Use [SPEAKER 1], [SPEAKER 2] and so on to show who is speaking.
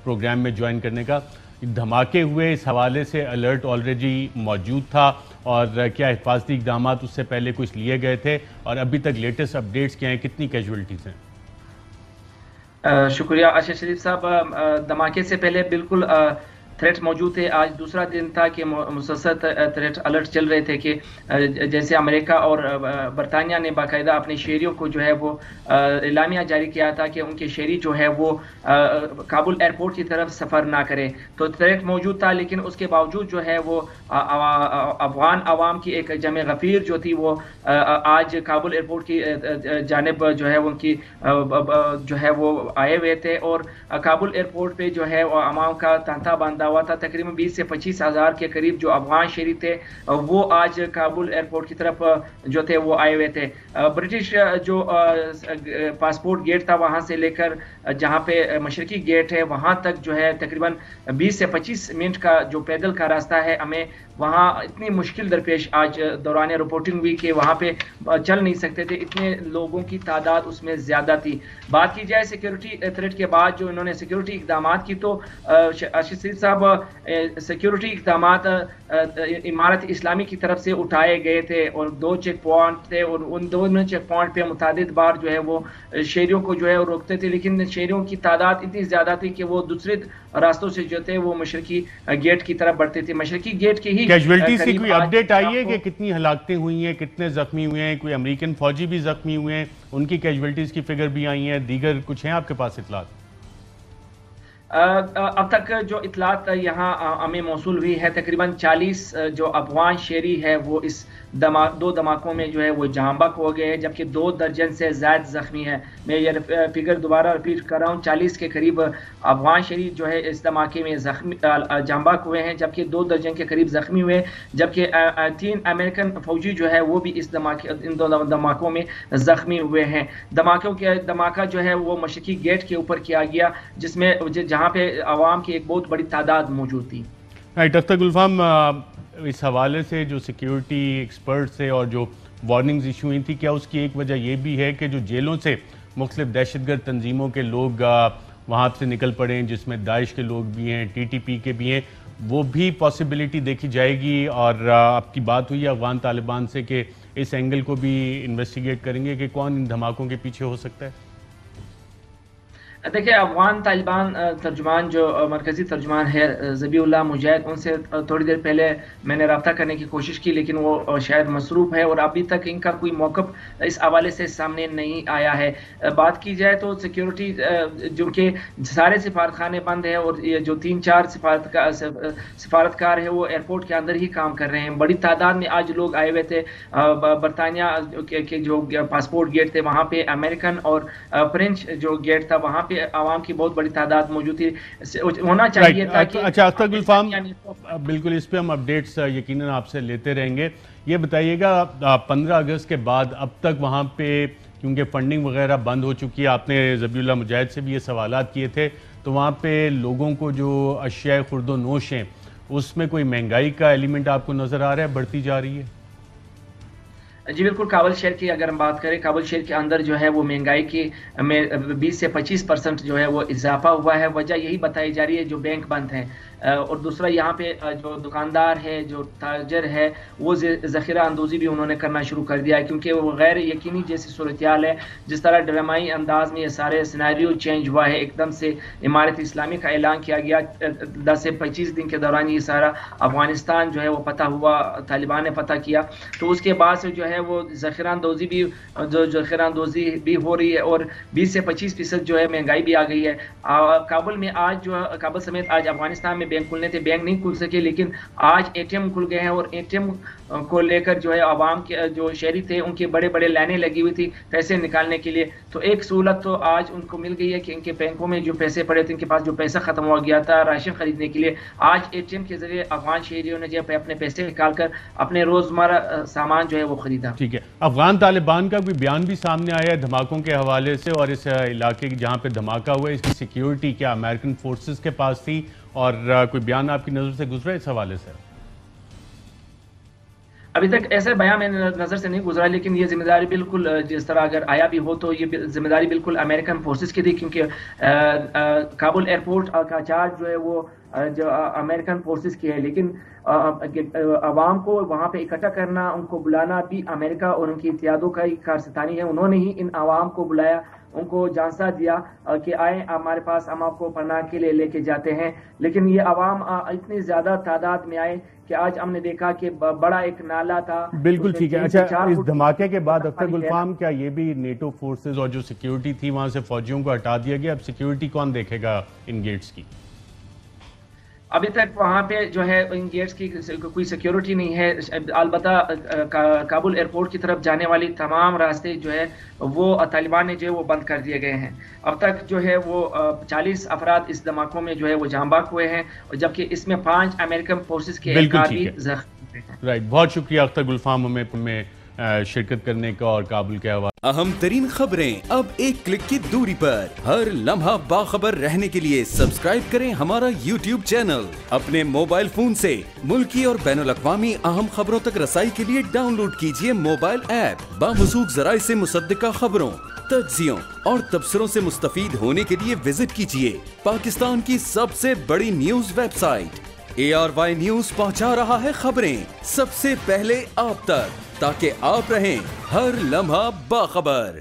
[SPEAKER 1] Programme میں join کرنے کا. دھماکے ہوئے اس حوالے سے الرٹ آلریڈی موجود تھا اور کیا حفاظتی اقدامات اس سے پہلے کچھ لیے گئے تھے اور ابھی تک لیٹسٹ اپڈیٹس کیا ہیں, کتنی کیجویلٹیز ہیں؟
[SPEAKER 2] شکریہ ارشد شریف صاحب. دھماکے سے پہلے بالکل تھریٹ موجود تھے. آج دوسرا دن تھا کہ مسلسل تھریٹ الرٹ چل رہے تھے کہ جیسے امریکہ اور برطانیہ نے باقاعدہ اپنے شہریوں کو جو ہے وہ اعلامیہ جاری کیا تھا کہ ان کے شہری جو ہے وہ کابل ایئرپورٹ کی طرف سفر نہ کریں. تو تھریٹ موجود تھا, لیکن اس کے باوجود جو ہے وہ افغان عوام کی ایک جمع غفیر جو تھی وہ آج کابل ایئرپورٹ کی جانب جو ہے ان کی جو ہے وہ آئے ہوئے تھے اور کابل ایئرپورٹ پہ جو ہے وہ عوام کا تانتا باندھا ہوا تھا. تقریباً 20 سے 25 ہزار کے قریب جو افغان شہری تھے وہ آج کابل ایئرپورٹ کی طرف جو تھے وہ آئے ہوئے تھے. برٹش جو پاسپورٹ گیٹ تھا وہاں سے لے کر جہاں پہ مشرقی گیٹ ہے وہاں تک جو ہے تقریباً 20 سے 25 منٹ کا جو پیدل کا راستہ ہے. ہمیں وہاں اتنی مشکل درپیش آج دوران رپورٹنگ ہوئی کہ وہاں پہ چل نہیں سکتے تھے, اتنے لوگوں کی تعداد اس میں زیادہ تھی. بات کی جائے سیکیورٹی تھریٹ کے بعد جو انہوں نے سیکیورٹی اقدامات کی تو ارشد شریف صاحب سیکیورٹی اقدامات امارت اسلامی کی طرف سے اٹھائے گئے تھے اور 2 چیک پوائنٹ تھے اور ان دونوں چیک پوائنٹ پہ متعدد بار جو ہے وہ شہریوں کو جو ہے وہ روکتے تھے, لیکن شہریوں کی تعداد اتنی زیادہ تھی کہ وہ دوسرے راستوں سے جو تھے وہ مشرقی گیٹ کی طرف بڑھتے تھے. مشرقی گیٹ کے ہی
[SPEAKER 1] کیجویلٹیز کی کوئی اپڈیٹ آئی ہے کہ کتنی ہلاکتیں ہوئی ہیں, کتنے زخمی ہوئے ہیں؟ کوئی امریکن فوجی بھی زخمی ہوئے ہیں, ان کی کیجویلٹیز کی فگر بھی آئی ہیں, دیگر کچھ ہیں آپ کے پاس اطلاعات؟
[SPEAKER 2] اب تک جو اطلاعات یہاں ہمیں موصول ہوئی ہے تقریباً 40 جو افغان شہری ہے وہ اس 2 دھماکوں میں جو ہے وہ جاں بحق ہو گئے ہیں, جبکہ 2 درجن سے زائد زخمی ہیں. میں یہ فگر دوبارہ ریپیٹ کر رہا ہوں, 40 کے قریب افغان شہری جو ہے اس دھماکے میں جاں بحق ہوئے ہیں, جبکہ 2 درجن کے قریب زخمی ہوئے, جبکہ 3 امریکن فوجی جو ہے وہ بھی ان 2 دھماکوں میں زخمی ہوئے ہیں. دھماکہ جو ہے وہ مشرقی گیٹ کے اوپر کیا گیا جس میں جہاں پہ عوام کی ایک بہت بڑی تعداد موجود تھی.
[SPEAKER 1] ڈاکٹر گلفام, اس حوالے سے جو سیکیورٹی ایکسپرٹ سے اور جو وارننگز ایشو ہوئی تھی, کیا اس کی ایک وجہ یہ بھی ہے کہ جو جیلوں سے مختلف دہشت گرد تنظیموں کے لوگ وہاں سے نکل پڑے ہیں, جس میں داعش کے لوگ بھی ہیں, TTP کے بھی ہیں, وہ بھی پاسبلٹی دیکھی جائے گی؟ اور آپ کی بات ہوئی افغان طالبان سے کہ اس اینگل کو بھی انویسٹیگیٹ کریں گے کہ کون ان دھماکوں کے پیچھے ہو سکتا ہے؟
[SPEAKER 2] دیکھیں, افغان طالبان ترجمان جو مرکزی ترجمان ہے ذبیح اللہ مجاہد, ان سے تھوڑی دیر پہلے میں نے رابطہ کرنے کی کوشش کی لیکن وہ شاید مصروف ہے اور ابھی تک ان کا کوئی موقف اس حوالے سے سامنے نہیں آیا ہے. بات کی جائے تو سیکیورٹی جو کہ سارے سفارتخانے بند ہیں اور یہ جو 3-4 سفارتکار ہیں وہ ایئرپورٹ کے اندر ہی کام کر رہے ہیں. بڑی تعداد میں آج لوگ آئے ہوئے تھے. برطانیہ کے جو پاسپورٹ گیٹ تھے وہاں پہ امریکن اور فرینچ جو گیٹ تھا وہاں پہ عوام کی بہت بڑی تعداد موجود تھی. ہونا چاہیے تھا کہ
[SPEAKER 1] اچھا اختر گلفام, بالکل اس پہ ہم اپڈیٹس یقیناً آپ سے لیتے رہیں گے. یہ بتائیے گا 15 اگست کے بعد اب تک وہاں پہ کیونکہ فنڈنگ وغیرہ بند ہو چکی ہے, آپ نے ذبیح اللہ مجاہد سے بھی یہ سوالات کیے تھے, تو وہاں پہ لوگوں کو جو اشیاء خورد و نوش ہیں اس میں کوئی مہنگائی کا ایلیمنٹ آپ کو نظر آ رہا ہے, بڑھتی جا رہی ہے؟
[SPEAKER 2] جی بالکل. کابل شہر کی اگر ہم بات کریں, کابل شہر کے اندر جو ہے وہ مہنگائی کی میں 20 سے 25% جو ہے وہ اضافہ ہوا ہے. وجہ یہی بتائی جا رہی ہے جو بینک بند ہیں, اور دوسرا یہاں پہ جو دکاندار ہے, جو تاجر ہے, وہ ذخیرہ اندوزی بھی انہوں نے کرنا شروع کر دیا ہے کیونکہ وہ غیر یقینی جیسی صورتحال ہے. جس طرح ڈرامائی انداز میں یہ سارے سینیریو چینج ہوا ہے, ایک دم سے امارت اسلامی کا اعلان کیا گیا, 10 سے 25 دن کے دوران یہ سارا افغانستان جو ہے وہ فتح ہوا, طالبان نے فتح کیا. تو اس کے بعد سے جو ہے وہ ذخیرہ اندوزی بھی ہو رہی ہے اور 20 سے 25% جو ہے مہنگائی بھی آ گئی ہے. کابل میں آج جو کابل سمیت آج افغانستان میں بینک کھلنے تھے, بینک نہیں کھل سکے, لیکن آج ATM کھل گئے ہیں اور ATM کو لے کر جو ہے عوام کے جو شہری تھے ان کے بڑے بڑے لائنیں لگی ہوئی تھی پیسے نکالنے کے لیے. تو ایک سہولت تو آج ان کو مل گئی ہے کہ ان کے بینکوں میں جو پیسے پڑے تھے, ان کے پاس جو پیسہ ختم ہو گیا تھا راشن خریدنے کے لیے, آج ATM کے ذریعے افغان شہریوں نے جو ہے اپنے پیسے نکال کر اپنے روزمرہ سامان جو ہے وہ خریدا.
[SPEAKER 1] ٹھیک ہے. افغان طالبان کا کوئی بیان بھی سامنے آیا ہے دھماکوں کے حوالے سے, اور اس علاقے جہاں پہ دھماکہ ہوا ہے اس کی سیکیورٹی کیا امریکن فورسز کے پاس تھی, اور کوئی بیان آپ کی نظر سے گزرا ہے اس حوالے سے؟
[SPEAKER 2] ابھی تک ایسے بیان میں نظر سے نہیں گزرا، لیکن یہ ذمہ داری بالکل جس طرح اگر آیا بھی ہو تو یہ ذمہ داری بالکل امریکن فورسز کی تھی، کیونکہ کابل ایئرپورٹ کا چارج جو ہے وہ جو امریکن فورسز کی ہے، لیکن عوام کو وہاں پہ اکٹھا کرنا، ان کو بلانا بھی امریکہ اور ان کی اتحادوں کا ہی کارستانی ہے۔ انہوں نے ہی ان عوام کو بلایا، ان کو جانسا دیا کہ آئیں ہمارے پاس، ہم آپ کو پناہ کے لیے لے کے جاتے ہیں۔ لیکن یہ عوام اتنی زیادہ تعداد میں آئے کہ آج ہم نے دیکھا کہ بڑا ایک نالا تھا۔
[SPEAKER 1] بالکل ٹھیک ہے۔ اچھا، اس دھماکے کے بعد اختر گلفام کیا یہ بھی نیٹو فورسز اور جو سیکیورٹی تھی وہاں سے فوجیوں کو ہٹا دیا گیا؟ اب سیکیورٹی کون دیکھے گا ان گیٹس کی؟
[SPEAKER 2] ابھی تک وہاں پہ جو ہے ان گیٹس کی کوئی سیکیورٹی نہیں ہے، البتہ کابل ایئرپورٹ کی طرف جانے والی تمام راستے جو ہے وہ طالبان نے جو ہے وہ بند کر دیے گئے ہیں۔ اب تک جو ہے وہ 40 افراد اس دھماکوں میں جو ہے وہ جاں بحق ہوئے ہیں، جبکہ اس میں 5 امریکن فورسز کے اہلکار بھی زخمی ہوئے ہیں۔
[SPEAKER 1] رائٹ، بہت شکریہ اختر گلفام ہمیں شرکت کرنے کا اور کابل کے حوالے۔
[SPEAKER 3] اہم ترین خبریں اب ایک کلک کی دوری پر، ہر لمحہ باخبر رہنے کے لیے سبسکرائب کریں ہمارا یوٹیوب چینل۔ اپنے موبائل فون سے ملکی اور بین الاقوامی اہم خبروں تک رسائی کے لیے ڈاؤن لوڈ کیجیے موبائل ایپ۔ باموثوق ذرائع سے مصدقہ خبروں، تجزیوں اور تبصروں سے مستفید ہونے کے لیے وزٹ کیجیے پاکستان کی سب سے بڑی news website ARY news. پہنچا رہا ہے خبریں سب سے پہلے آپ تک، تاکہ آپ رہیں ہر لمحہ باخبر۔